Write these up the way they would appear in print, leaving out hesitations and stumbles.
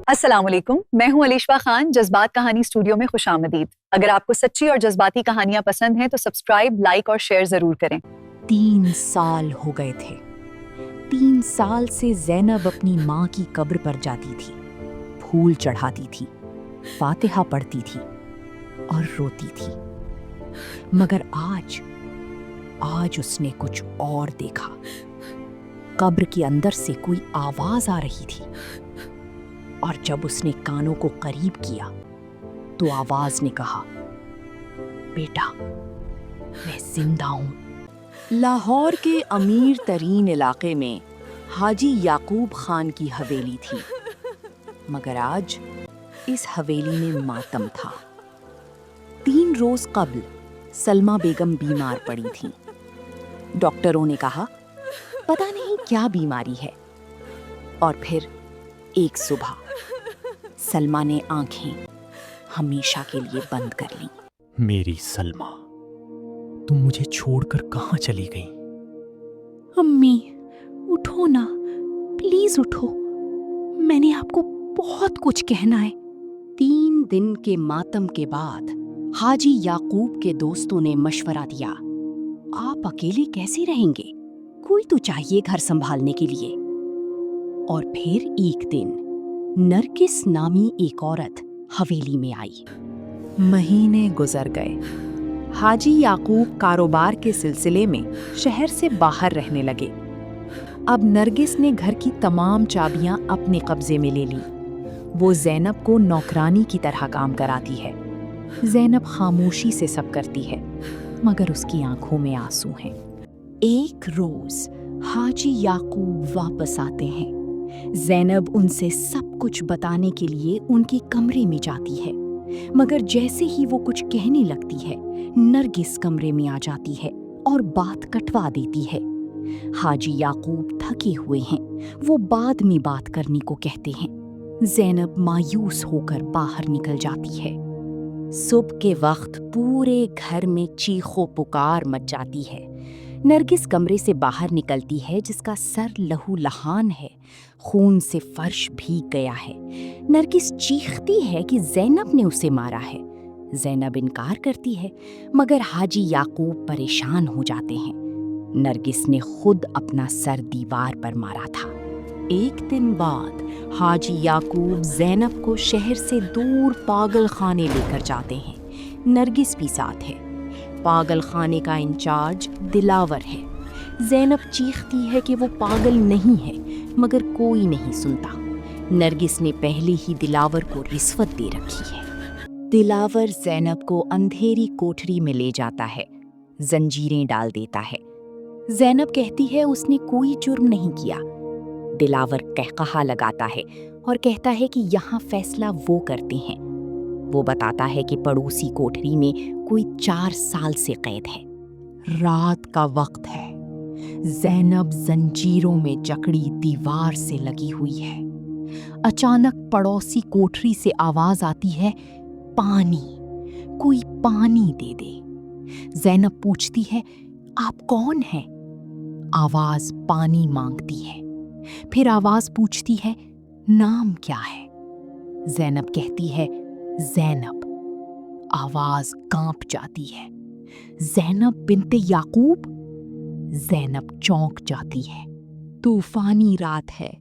السلام علیکم، میں ہوں علیشوا خان، جذبات کہانی اسٹوڈیو میں خوش آمدید۔ اگر آپ کو سچی اور جذباتی کہانیاں پسند ہیں تو سبسکرائب، لائک اور شیئر ضرور کریں۔ 3 سال ہو گئے تھے۔ 3 سال سے زینب اپنی ماں کی قبر پر جاتی تھی، پھول چڑھاتی تھی، فاتحہ پڑھتی تھی اور روتی تھی۔ مگر آج اس نے کچھ اور دیکھا۔ قبر کے اندر سے کوئی آواز آ رہی تھی، اور جب اس نے کانوں کو قریب کیا تو آواز نے کہا، بیٹا میں زندہ ہوں۔ لاہور کے امیر ترین علاقے میں حاجی یعقوب خان کی حویلی تھی، مگر آج اس حویلی میں ماتم تھا۔ 3 روز قبل سلمہ بیگم بیمار پڑی تھیں۔ ڈاکٹروں نے کہا پتہ نہیں کیا بیماری ہے، اور پھر ایک صبح سلمہ نے آنکھیں ہمیشہ کے لیے بند کر لیں۔ میری سلمہ، تم مجھے چھوڑ کر کہاں چلی گئی؟ امی اٹھو نا، پلیز اٹھو، میں نے آپ کو بہت کچھ کہنا ہے۔ 3 دن کے ماتم کے بعد حاجی یعقوب کے دوستوں نے مشورہ دیا، آپ اکیلے کیسے رہیں گے؟ کوئی تو چاہیے گھر سنبھالنے کے لیے۔ اور پھر ایک دن نرگس نامی ایک عورت حویلی میں آئی۔ مہینے گزر گئے۔ حاجی یعقوب کاروبار کے سلسلے میں شہر سے باہر رہنے لگے۔ اب نرگس نے گھر کی تمام چابیاں اپنے قبضے میں لے لیں۔ وہ زینب کو نوکرانی کی طرح کام کراتی ہے۔ زینب خاموشی سے سب کرتی ہے، مگر اس کی آنکھوں میں آنسو ہیں۔ ایک روز حاجی یعقوب واپس آتے ہیں۔ زینب ان سے سب کچھ بتانے کے لیے ان کے کمرے میں جاتی ہے، مگر جیسے ہی وہ کچھ کہنے لگتی ہے، نرگس کمرے میں آ جاتی ہے اور بات کٹوا دیتی ہے۔ حاجی یعقوب تھکے ہوئے ہیں، وہ بعد میں بات کرنے کو کہتے ہیں۔ زینب مایوس ہو کر باہر نکل جاتی ہے۔ صبح کے وقت پورے گھر میں چیخ و پکار مچ جاتی ہے۔ نرگس کمرے سے باہر نکلتی ہے جس کا سر لہو لہان ہے، خون سے فرش بھیگ گیا ہے۔ نرگس چیختی ہے کہ زینب نے اسے مارا ہے۔ زینب انکار کرتی ہے، مگر حاجی یعقوب پریشان ہو جاتے ہیں۔ نرگس نے خود اپنا سر دیوار پر مارا تھا۔ ایک دن بعد حاجی یعقوب زینب کو شہر سے دور پاگل خانے لے کر جاتے ہیں۔ نرگس بھی ساتھ ہے۔ پاگل خانے کا انچارج دلاور ہے۔ زینب چیختی ہے کہ وہ پاگل نہیں ہے، مگر کوئی نہیں سنتا۔ نرگس نے پہلے ہی دلاور کو رشوت دے رکھی ہے۔ دلاور زینب کو اندھیری کوٹھری میں لے جاتا ہے، زنجیریں ڈال دیتا ہے۔ زینب کہتی ہے اس نے کوئی جرم نہیں کیا۔ دلاور قہقہا لگاتا ہے اور کہتا ہے کہ یہاں فیصلہ وہ کرتے ہیں۔ وہ بتاتا ہے کہ پڑوسی کوٹھری میں کوئی 4 سال سے قید ہے۔ رات کا وقت ہے۔ زینب زنجیروں میں جکڑی دیوار سے لگی ہوئی ہے۔ اچانک پڑوسی کوٹھری سے آواز آتی ہے، پانی، کوئی پانی دے دے۔ زینب پوچھتی ہے، آپ کون ہیں؟ آواز پانی مانگتی ہے۔ پھر آواز پوچھتی ہے، نام کیا ہے؟ زینب کہتی ہے، زینب۔ آواز کانپ جاتی ہے۔ زینب بنت یعقوب؟ زینب چونک جاتی ہے۔ طوفانی رات ہے۔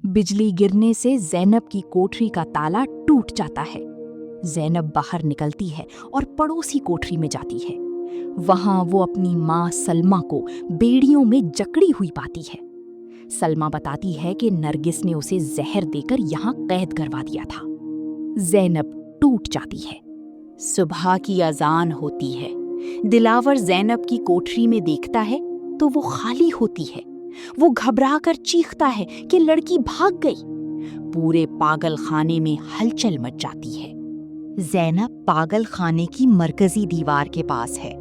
بجلی گرنے سے زینب کی کوٹھری کا تالا ٹوٹ جاتا ہے۔ زینب باہر نکلتی ہے اور پڑوسی کوٹھری میں جاتی ہے۔ وہاں وہ اپنی ماں سلمہ کو بیڑیوں میں جکڑی ہوئی پاتی ہے۔ سلمہ بتاتی ہے کہ نرگس نے اسے زہر دے کر یہاں قید کروا دیا تھا۔ زینب ٹوٹ جاتی ہے۔ صبح کی اذان ہوتی ہے۔ دلاور زینب کی کوٹھری میں دیکھتا ہے تو وہ خالی ہوتی ہے۔ وہ گھبرا کر چیختا ہے کہ لڑکی بھاگ گئی۔ پورے پاگل خانے میں ہلچل مچ جاتی ہے۔ زینب پاگل خانے کی مرکزی دیوار کے پاس ہے۔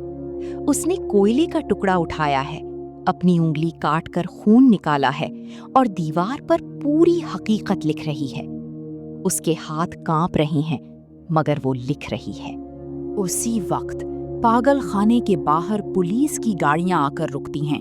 اس نے کوئلے کا ٹکڑا اٹھایا ہے، اپنی انگلی کاٹ کر خون نکالا ہے اور دیوار پر پوری حقیقت لکھ رہی ہے۔ اس کے ہاتھ کانپ رہے ہیں، مگر وہ لکھ رہی ہے۔ اسی وقت پاگل خانے کے باہر پولیس کی گاڑیاں آ کر رکتی ہیں۔